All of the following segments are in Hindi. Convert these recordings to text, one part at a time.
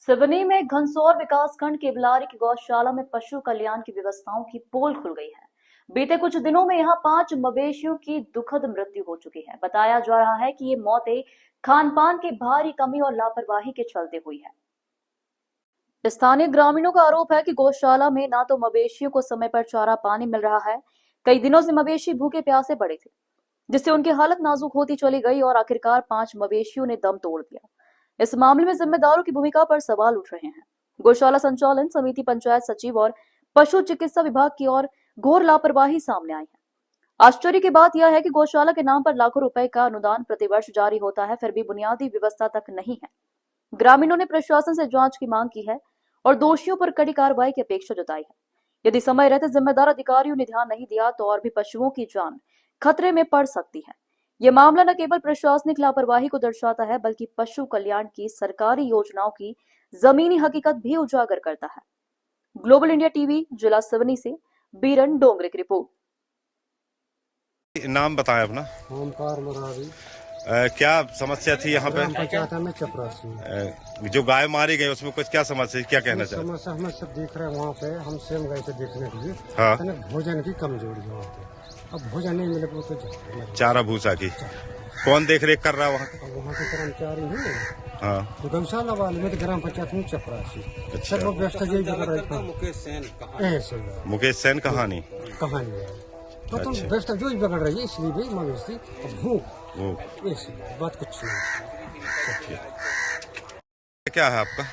सिवनी में घनसौर विकासखंड के बिलारी की गौशाला में पशु कल्याण की व्यवस्थाओं की पोल खुल गई है। बीते कुछ दिनों में यहां 5 मवेशियों की दुखद मृत्यु हो चुकी है। बताया जा रहा है कि ये मौतें खान पान की भारी कमी और लापरवाही के चलते हुई है। स्थानीय ग्रामीणों का आरोप है कि गौशाला में ना तो मवेशियों को समय पर चारा पानी मिल रहा है। कई दिनों से मवेशी भूखे प्यासे पड़े थे, जिससे उनकी हालत नाजुक होती चली गई और आखिरकार 5 मवेशियों ने दम तोड़ दिया। इस मामले में जिम्मेदारों की भूमिका पर सवाल उठ रहे हैं। गौशाला संचालन समिति, पंचायत सचिव और पशु चिकित्सा विभाग की ओर घोर लापरवाही सामने आई है। आश्चर्य की बात यह है कि गौशाला के नाम पर लाखों रुपए का अनुदान प्रतिवर्ष जारी होता है, फिर भी बुनियादी व्यवस्था तक नहीं है। ग्रामीणों ने प्रशासन से जांच की मांग की है और दोषियों पर कड़ी कार्रवाई की अपेक्षा जताई है। यदि समय रहते जिम्मेदार अधिकारियों ने ध्यान नहीं दिया तो और भी पशुओं की जान खतरे में पड़ सकती है। यह मामला न केवल प्रशासनिक लापरवाही को दर्शाता है, बल्कि पशु कल्याण की सरकारी योजनाओं की जमीनी हकीकत भी उजागर करता है। ग्लोबल इंडिया टीवी, जिला सिवनी से बीरन डोंगरे की रिपोर्ट। नाम बताएं अपना। ओमकार मुरारी। क्या समस्या थी यहाँ पे? पंचायत में चपरासी जो गाय मारी गई उसमें कुछ क्या समस्या, क्या कहना चाहते? समस्या हमें सब देख रहे हैं वहाँ पे, हम स्वयं गए थे देखने के लिए। हाँ। भोजन की कमजोरी है वहाँ पे, अब भोजन नहीं मिले तो चारा भूसा की कौन देख रेख कर रहा है वहाँ? वहाँ के कर्मचारी है। हाँ। तो गौशाला वाले में तो ग्राम पंचायत में चपरासी। अच्छा। सब व्यवस्था यही बिगड़ रही थी। मुकेश सेन कहानी है तो अच्छा। व्यवस्था जो ही बिगड़ रही है, इसलिए भी मवेशी भूख ऐसी बात कुछ नहीं। क्या है आपका?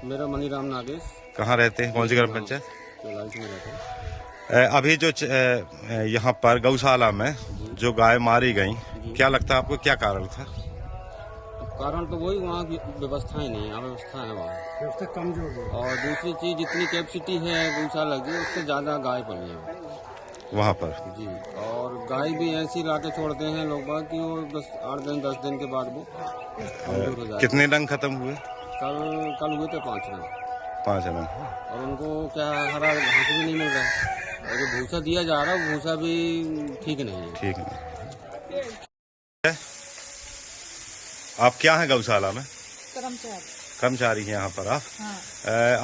मेरा मनीराम नागेश। कहाँ रहते हैं? कौन सी ग्राम पंचायत? में रहते हैं। अभी जो यहाँ पर गौशाला में जो गाय मारी गई, क्या लगता है आपको क्या कारण था? कारण तो वही, वहाँ की व्यवस्थाएं नहीं है, अव्यवस्था है वहाँ, व्यवस्था कमजोर है। और दूसरी चीज जितनी कैपेसिटी है गौशाला की उससे ज्यादा गाय पली है वहाँ पर जी। और गाय भी ऐसी लाके छोड़ते हैं लोग बाग कि वो बस 8 दिन 10 दिन के बाद वो कमजोर हो जाए। कितने रंग खत्म हुए? कल हुए थे 5 रंग। 5 रंग। और उनको क्या हरा घास भी नहीं मिल रहा है, और जो भूसा दिया जा रहा है भूसा भी ठीक नहीं है। ठीक है। आप क्या हैं गौशाला में? कर्मचारी हैं यहाँ पर आप। हाँ।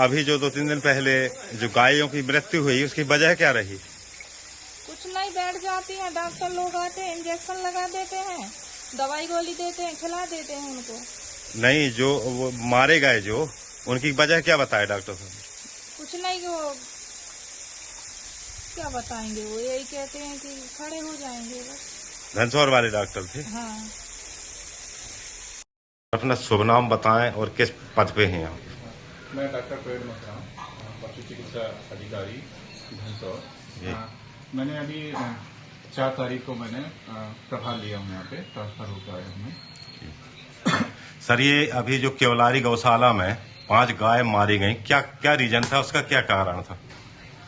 अभी जो 2-3 दिन पहले जो गायों की मृत्यु हुई उसकी वजह क्या रही? कुछ नहीं, बैठ जाती हैं, डॉक्टर लोग आते हैं, इंजेक्शन लगा देते हैं, दवाई गोली देते हैं, खिला देते हैं उनको। नहीं, जो वो मारे गए जो उनकी वजह क्या बताए डॉक्टर साहब? कुछ नहीं, वो क्या बताएंगे, वो यही कहते हैं कि खड़े हो जाएंगे बस। घनसौर वाले डॉक्टर थे? हाँ। अपना शुभ नाम बताएं और किस पद पे हैं आप? मैं डॉक्टर प्रवीण मकराम, पशु चिकित्सा अधिकारी घनसौर। मैंने अभी 4 तारीख को मैंने प्रभार लिया हूँ, यहाँ पे ट्रांसफर होकर आया हूँ। सर, ये अभी जो केवलारी गौशाला में 5 गाय मारी गई, क्या रीजन था, उसका क्या कारण था?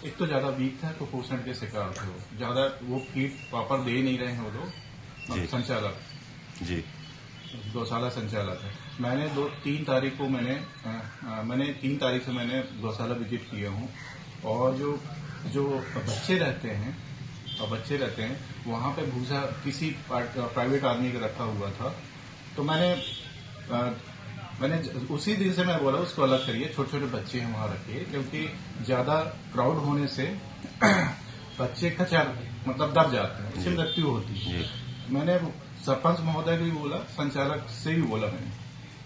एक तो ज्यादा वीक था, कुपोषण के शिकार थे वो, ज्यादा वो फीड प्रॉपर दे नहीं रहे हैं वो लोग। संचालक जी, गौशाला संचालक है। मैंने 3 तारीख को मैंने 3 तारीख से मैंने गौशाला विजिट किया हूँ, और जो बच्चे रहते हैं वहाँ पे भूसा किसी प्राइवेट आदमी का रखा हुआ था। तो मैंने उसी दिन से मैं बोला उसको अलग करिए, छोटे छोटे बच्चे हैं वहाँ रखिए, क्योंकि ज्यादा क्राउड होने से बच्चे मतलब दब जाते हैं, उससे मृत्यु होती है। मैंने सरपंच महोदय को भी बोला, संचालक से भी बोला मैंने।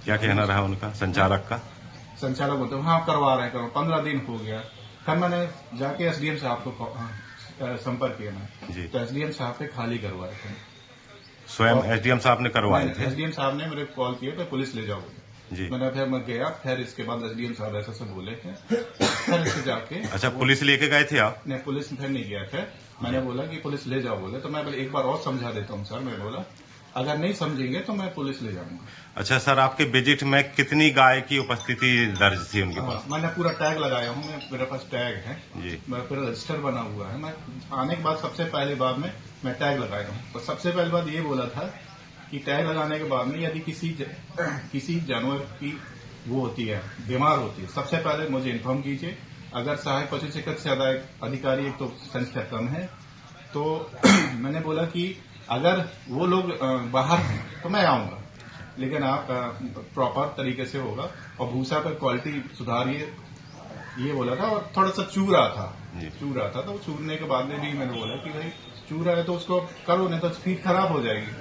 क्या कहना रहा उनका, संचालक का? संचालक बोलते हाँ करवा रहे हैं, 15 दिन हो गया। फिर मैंने जाके एसडीएम साहब को संपर्क किया मैं, तो एसडीएम साहब पे खाली करवाए थे। स्वयं एसडीएम साहब ने करवाए थे? एसडीएम साहब ने मेरे कॉल किया तो पुलिस ले जाओ जी। मैं गया, फिर इसके बाद एसडीएम साहब ऐसा सब बोले थे, फिर इससे जाके। अच्छा, पुलिस लेके गए थे आप? नहीं, पुलिस फिर नहीं गया। फिर मैंने बोला कि पुलिस ले जाओ बोले, तो मैं एक बार और समझा देता हूँ सर। मैं बोला अगर नहीं समझेंगे तो मैं पुलिस ले जाऊंगा। अच्छा सर, आपके विजिट में कितनी गाय की उपस्थिति दर्ज थी उनके पास? मैंने पूरा टैग लगाया हूँ, मेरे पास टैग है जी, मेरा पूरा रजिस्टर बना हुआ है। मैं आने के बाद सबसे पहली बार में मैं टैग लगाया हूँ, और सबसे पहली बात ये बोला था कि टैग लगाने के बाद में यदि किसी जानवर की वो होती है, बीमार होती है, सबसे पहले मुझे इन्फॉर्म कीजिए। अगर सहायक पशु चिकित्सा अधिकारी एक तो संख्या कम है, तो मैंने बोला कि अगर वो लोग बाहर हैं तो मैं आऊंगा। लेकिन आप प्रॉपर तरीके से होगा। और भूसा पर क्वालिटी सुधारिए ये बोला था। और थोड़ा सा चू रहा था तो चूरने के बाद में भी मैंने बोला कि भाई चू रहा है तो उसको करो, नहीं तो फीड खराब हो जाएगी।